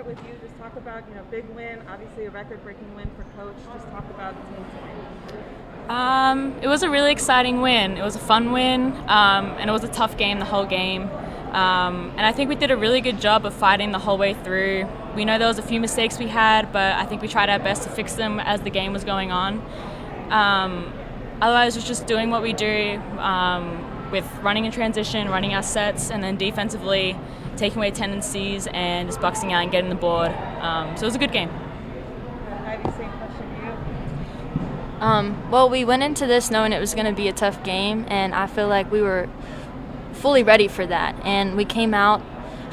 with you. Just talk about, big win, obviously a record-breaking win for Coach. Just talk about the team tonight. It was a really exciting win. It was a fun win, and it was a tough game the whole game. And I think we did a really good job of fighting the whole way through. We know there was a few mistakes we had, but I think we tried our best to fix them as the game was going on. Otherwise, it was just doing what we do with running in transition, running our sets, and then defensively taking away tendencies and just boxing out and getting the board. So it was a good game. Ivy, same question to you. Well, we went into this knowing it was going to be a tough game, and I feel like we were fully ready for that. And we came out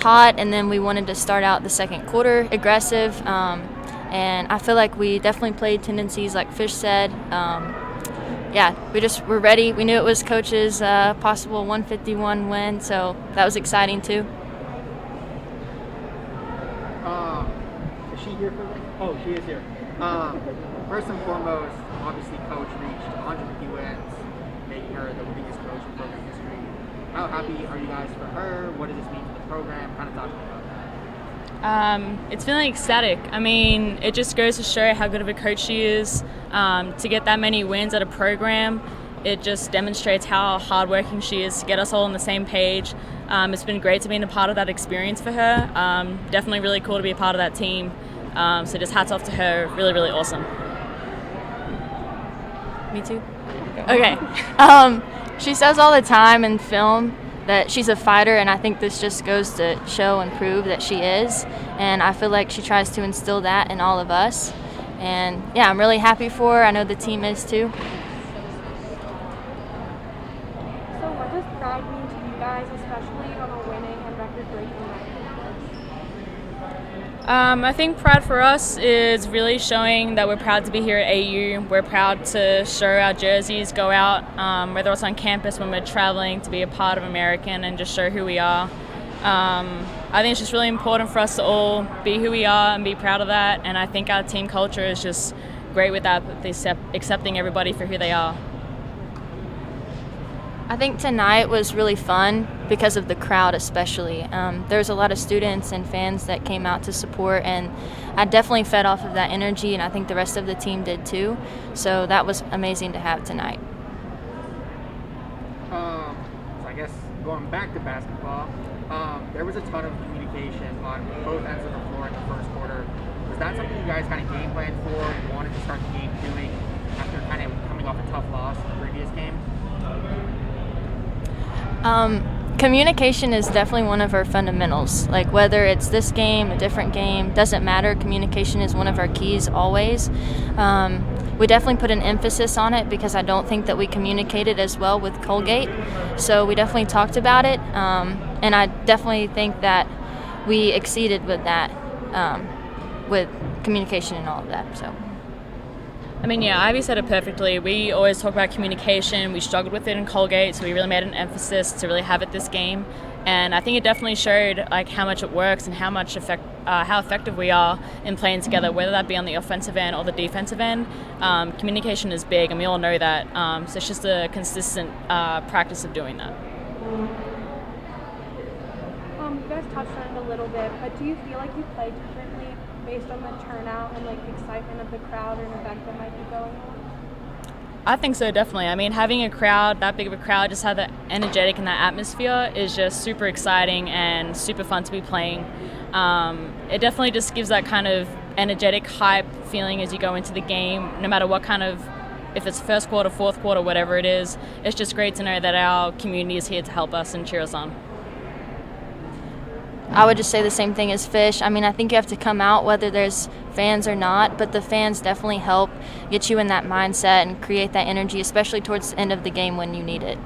hot, and then we wanted to start out the second quarter aggressive. And I feel like we definitely played tendencies like Fish said. We just were ready. We knew it was Coach's possible 151 win, so that was exciting too. Is she here for this? Oh, she is here. First and foremost, obviously Coach reached 150 wins, making her the biggest coach in program history. How happy are you guys for her? What does this mean for the program? Kind of talk about that. It's feeling ecstatic. I mean, it just goes to show how good of a coach she is. To get that many wins at a program, it just demonstrates how hardworking she is to get us all on the same page. It's been great to be a part of that experience for her. Definitely really cool to be a part of that team. So just hats off to her. Really, really awesome. Me too. Okay. She says all the time in film that she's a fighter, and I think this just goes to show and prove that she is. And I feel like she tries to instill that in all of us. And yeah, I'm really happy for her. I know the team is too. So what does pride mean to you guys, especially on a winning and record-breaking night? I think pride for us is really showing that we're proud to be here at AU. We're proud to show our jerseys, go out, whether it's on campus when we're traveling, to be a part of American and just show who we are. I think it's just really important for us to all be who we are and be proud of that. And I think our team culture is just great with that, accepting everybody for who they are. I think tonight was really fun because of the crowd especially. There's a lot of students and fans that came out to support, and I definitely fed off of that energy, and I think the rest of the team did too. So that was amazing to have tonight. So I guess going back to basketball, there was a ton of communication on both ends of the floor in the first quarter. Was that something you guys kind of game planned for and wanted to start the game doing after kind of coming off a tough loss in the previous game? Communication is definitely one of our fundamentals. Like whether it's this game, a different game, doesn't matter. Communication is one of our keys always. We definitely put an emphasis on it because I don't think that we communicated as well with Colgate. So we definitely talked about it, and I definitely think that we exceeded with that, with communication and all of that. So. I mean, yeah, Ivy said it perfectly. We always talk about communication. We struggled with it in Colgate, so we really made an emphasis to really have it this game. And I think it definitely showed like how much it works and how effective we are in playing together, whether that be on the offensive end or the defensive end. Communication is big, and we all know that. So it's just a consistent practice of doing that. You guys touched on it a little bit, but do you feel like you played differently based on the turnout and like excitement of the crowd or an event that might be going on? I think so, definitely. I mean, having a crowd, that big of a crowd, just have that energetic and that atmosphere is just super exciting and super fun to be playing. It definitely just gives that kind of energetic hype feeling as you go into the game, no matter what kind of, if it's first quarter, fourth quarter, whatever it is. It's just great to know that our community is here to help us and cheer us on. I would just say the same thing as Fish. I mean, I think you have to come out whether there's fans or not, but the fans definitely help get you in that mindset and create that energy, especially towards the end of the game when you need it.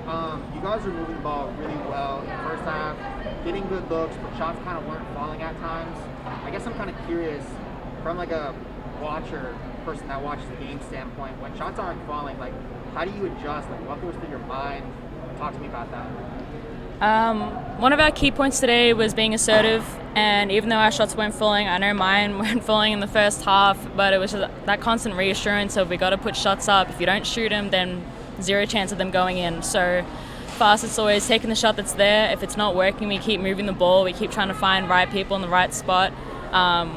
You guys are moving the ball really well in the first half, getting good looks, but shots kind of weren't falling at times. I guess I'm kind of curious, from like a person that watches the game standpoint, when shots aren't falling, like how do you adjust? Like what goes through your mind? Talk to me about that. One of our key points today was being assertive, and even though our shots weren't falling, I know mine weren't falling in the first half, but it was just that constant reassurance of we got to put shots up. If you don't shoot them, then zero chance of them going in. So for us, it's always taking the shot that's there. If it's not working, we keep moving the ball. We keep trying to find right people in the right spot,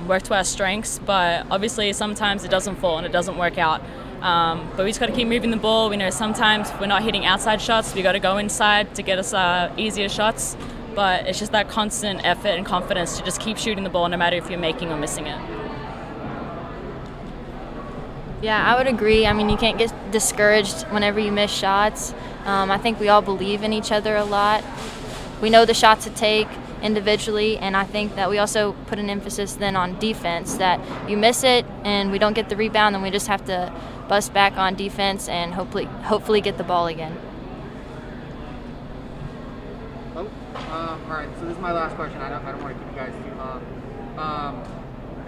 work to our strengths. But obviously, sometimes it doesn't fall and it doesn't work out. But we just got to keep moving the ball. We know sometimes if we're not hitting outside shots, we got to go inside to get us easier shots. But it's just that constant effort and confidence to just keep shooting the ball no matter if you're making or missing it. Yeah, I would agree. I mean, you can't get discouraged whenever you miss shots. I think we all believe in each other a lot. We know the shots to take individually, and I think that we also put an emphasis then on defense, that you miss it and we don't get the rebound, then we just have to bust back on defense and hopefully get the ball again. All right, so this is my last question. I don't want to keep you guys too long.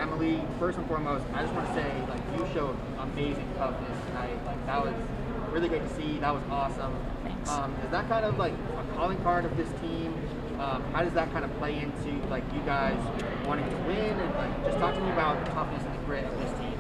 Emily, first and foremost, I just want to say, like, you showed amazing toughness tonight. Like, that was really great to see. That was awesome. Thanks. Is that kind of like a calling card of this team? How does that kind of play into like you guys wanting to win? And like, just talk to me about the toughness and the grit of this team.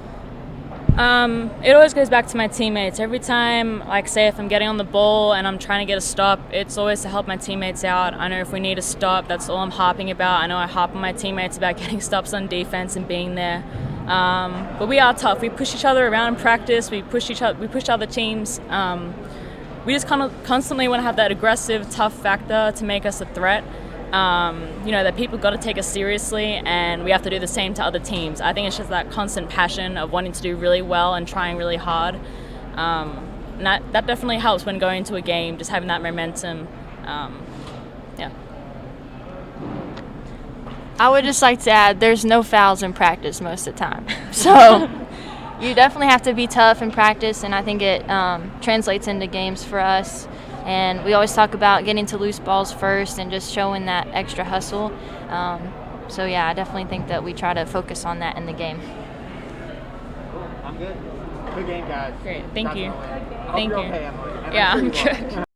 It always goes back to my teammates. Every time, like say if I'm getting on the ball and I'm trying to get a stop, it's always to help my teammates out. I know if we need a stop, that's all I'm harping about. I know I harp on my teammates about getting stops on defense and being there. But we are tough. We push each other around in practice. We push other teams. We just kind of constantly want to have that aggressive, tough factor to make us a threat. That people got to take us seriously, and we have to do the same to other teams. I think it's just that constant passion of wanting to do really well and trying really hard. And that definitely helps when going into a game, just having that momentum. Yeah. I would just like to add, there's no fouls in practice most of the time. So you definitely have to be tough in practice, and I think it translates into games for us. And we always talk about getting to loose balls first and just showing that extra hustle. So, yeah, I definitely think that we try to focus on that in the game. Cool. I'm good. Good game, guys. Great. Thank you. I hope Thank you're you. okay, Emily. And Yeah, sure I'm you are. good.